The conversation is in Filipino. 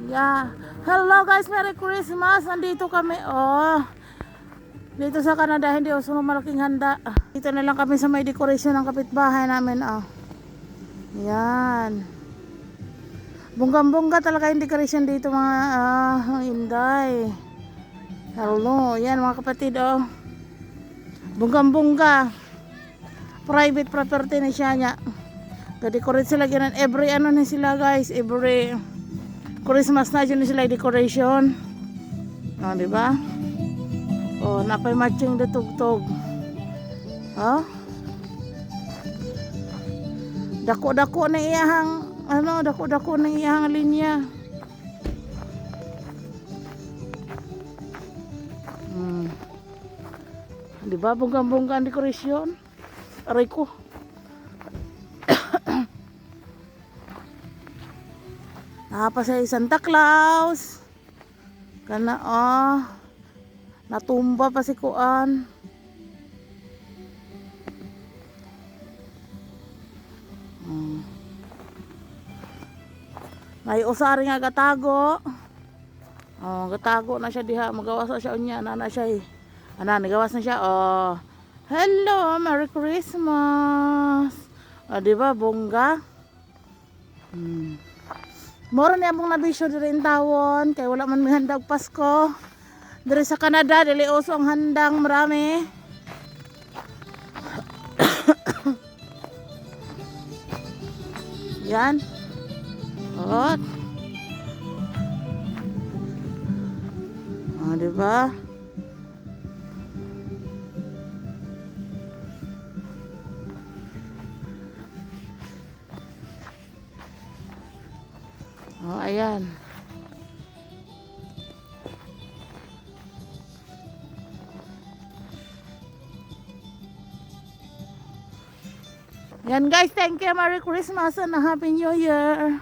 Yeah. Hello guys, Merry Christmas. Nandito kami. Oh. Dito sa Canada, hindi uso malaking handa. Dito na lang kami sa may decoration ng kapitbahay namin. Oh. Yan. Bonggang-bongga talaga yung decoration dito mga Inday. Hello. Yan mga kapatid. Oh. Bonggang-bongga. Private property na siya niya. Ga-decorate sila ganun. Every ano na sila guys. Every Christmas na dyan sila decoration. O, diba? O, napay matching na tugtog. O? Dako-dako na iyahang, dako-dako na iyahang linya. Diba? Bonggang-bongga ang decoration. Aray ko. Nakapasay Santa Claus. Kana natumba pa si Kuan. May usari nga gatago. Gatago na siya diha, magawas na siya unya, nana siya. Nagawas na siya. Hello, Merry Christmas. Di ba bongga? Moro niya mong nabisyo diri in tawon kay wala man may handang Pasko. Diri sa Canada dili uso ang handang marami. Yan. Di ba? Ayan. Yan guys, thank you. Merry Christmas and a Happy New Year.